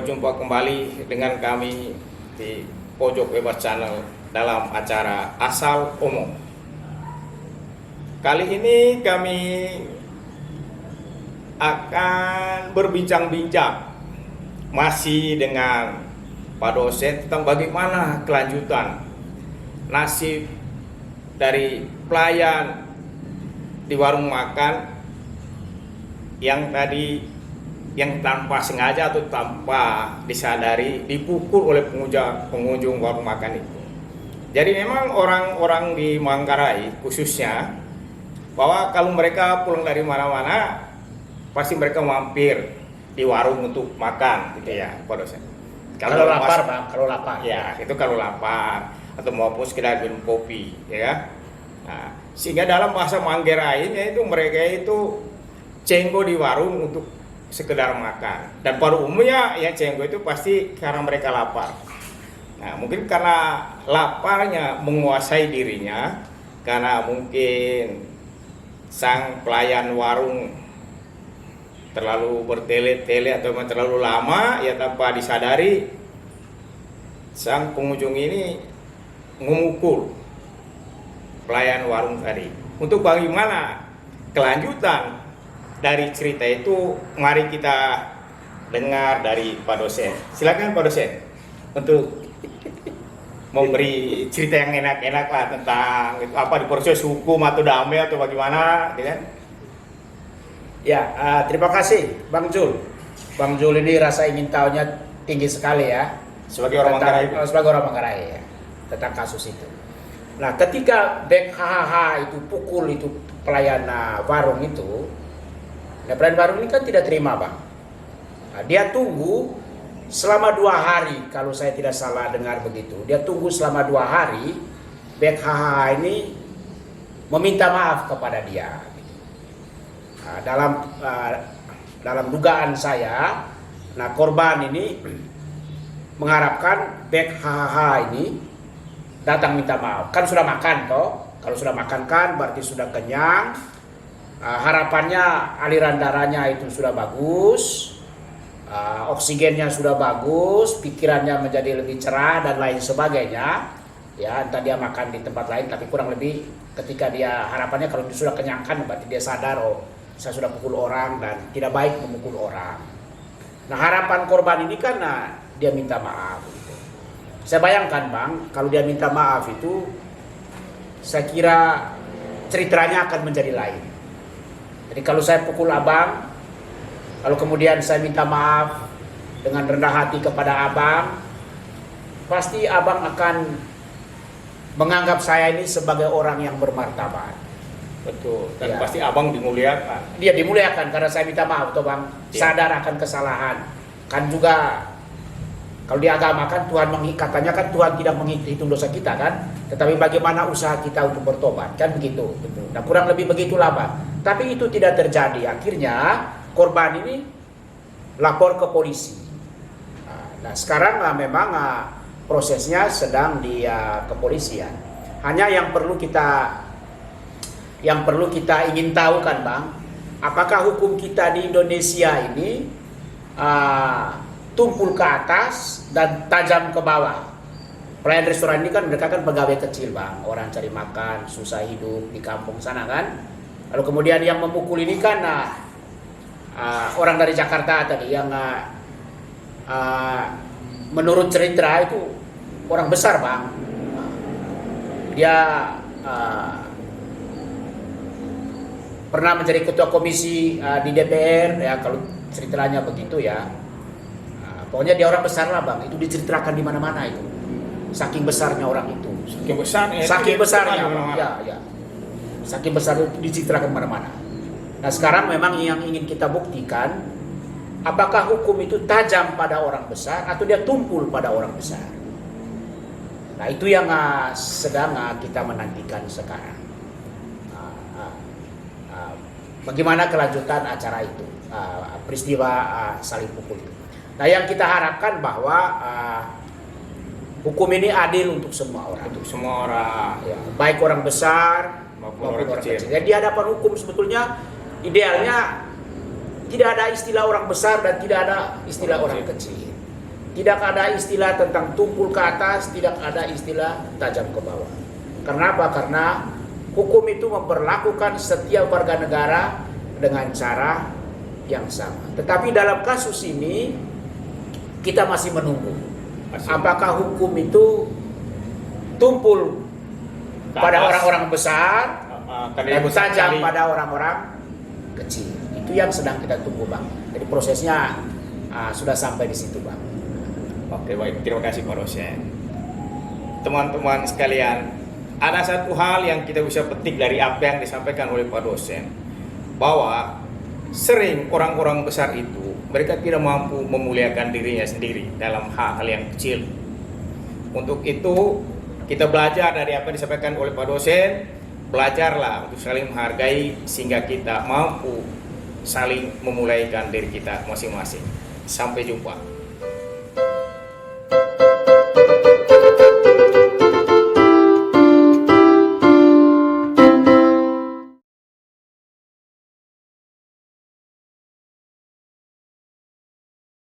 berjumpa kembali dengan kami di Pojok Bebas Channel dalam acara Asal Omong. Kali ini kami akan berbincang-bincang masih dengan Pak dosen tentang bagaimana kelanjutan nasib dari pelayan di warung makan yang tanpa sengaja atau tanpa disadari dipukul oleh pengunjung warung makan itu. Jadi memang orang-orang di Manggarai khususnya bahwa kalau mereka pulang dari mana-mana pasti mereka mampir di warung untuk makan gitu ya, Pak dosen. Kalau lapar, Bang, kalau lapar. Ya, itu kalau lapar atau maupun sekedar minum kopi, ya kan? Nah, sehingga dalam bahasa Manggarai itu mereka itu cenggo di warung untuk sekedar makan. Dan pada umumnya ya cenggo itu pasti karena mereka lapar. Nah, mungkin karena laparnya menguasai dirinya, karena mungkin sang pelayan warung terlalu bertele-tele atau terlalu lama ya tanpa disadari sang pengunjung ini memukul pelayan warung tadi. Untuk bagaimana kelanjutan dari cerita itu, mari kita dengar dari Pak dosen. Silakan Pak dosen untuk memberi cerita yang enak-enak lah tentang itu, apa di proses hukum atau damai atau bagaimana, gitu kan? Ya, terima kasih Bang Jul. Bang Jul ini rasa ingin tahunya tinggi sekali ya. Sebagai orang Manggarai. Sebagai orang Manggarai ya, tentang kasus itu. Nah, ketika Bek HHH itu pukul itu pelayan warung itu, nah pelayan warung ini kan tidak terima, Bang. Nah, dia tunggu selama 2 hari, kalau saya tidak salah dengar begitu. Dia tunggu selama 2 hari, Bek HHH ini meminta maaf kepada dia. Nah, dalam dugaan saya, nah korban ini mengharapkan Bek HHH ini datang minta maaf. Kan sudah makan toh, kalau sudah makan kan berarti sudah kenyang. Harapannya aliran darahnya itu sudah bagus, oksigennya sudah bagus, pikirannya menjadi lebih cerah dan lain sebagainya. Ya, entah dia makan di tempat lain, tapi kurang lebih ketika dia harapannya kalau dia sudah kenyang kan berarti dia sadar, oh saya sudah pukul orang dan tidak baik memukul orang. Nah, harapan korban ini kan dia minta maaf. Gitu. Saya bayangkan Bang, kalau dia minta maaf itu, saya kira ceritanya akan menjadi lain. Jadi kalau saya pukul abang, kalau kemudian saya minta maaf dengan rendah hati kepada abang, pasti abang akan menganggap saya ini sebagai orang yang bermartabat. Betul. Dan Ya. pasti abang dimuliakan. Dia dimuliakan karena saya minta maaf toh Bang, sadar akan kesalahan. Kan juga kalau di agama kan Tuhan katanya kan Tuhan tidak menghitung dosa kita kan, tetapi bagaimana usaha kita untuk bertobat kan begitu. Betul. Nah, kurang lebih begitulah Bang. Tapi itu tidak terjadi. Akhirnya korban ini lapor ke polisi. Nah, sekarang memang prosesnya sedang di kepolisian. Hanya yang perlu kita ingin tahu kan Bang, apakah hukum kita di Indonesia ini tumpul ke atas dan tajam ke bawah. Pelayan restoran ini kan mereka kan pegawai kecil Bang, orang cari makan, susah hidup di kampung sana kan. Lalu kemudian yang memukul ini kan orang dari Jakarta tadi yang menurut cerita itu orang besar Bang. Dia pernah menjadi ketua komisi di DPR ya, kalau ceritanya begitu ya. Pokoknya dia orang besar lah Bang, itu diceritakan di mana-mana itu. Saking besarnya orang itu. Saking besar ya. Saking besarnya Bang. Ya. Saking besar itu diceritakan di mana-mana. Nah, sekarang memang yang ingin kita buktikan, apakah hukum itu tajam pada orang besar atau dia tumpul pada orang besar. Nah, itu yang sedang kita menantikan sekarang. Bagaimana kelanjutan acara itu, peristiwa saling pukul itu. Nah, yang kita harapkan bahwa hukum ini adil untuk semua orang. Untuk semua orang, ya, baik orang besar maupun orang kecil. Jadi di hadapan hukum sebetulnya idealnya tidak ada istilah orang besar dan tidak ada istilah orang kecil. Tidak ada istilah tentang tumpul ke atas, tidak ada istilah tajam ke bawah. Kenapa? Karena hukum itu memperlakukan setiap warga negara dengan cara yang sama. Tetapi dalam kasus ini kita masih menunggu. Apakah hukum itu tumpul pada orang-orang besar dan tajam pada orang-orang kecil? Itu yang sedang kita tunggu, Bang. Jadi prosesnya sudah sampai di situ, Bang. Oke, baik, terima kasih Pak dosen. Teman-teman sekalian, ada satu hal yang kita bisa petik dari apa yang disampaikan oleh Pak dosen, bahwa sering orang-orang besar itu mereka tidak mampu memuliakan dirinya sendiri dalam hal-hal yang kecil. Untuk itu kita belajar dari apa yang disampaikan oleh Pak dosen, belajarlah untuk saling menghargai sehingga kita mampu saling memulaikan diri kita masing-masing. Sampai jumpa.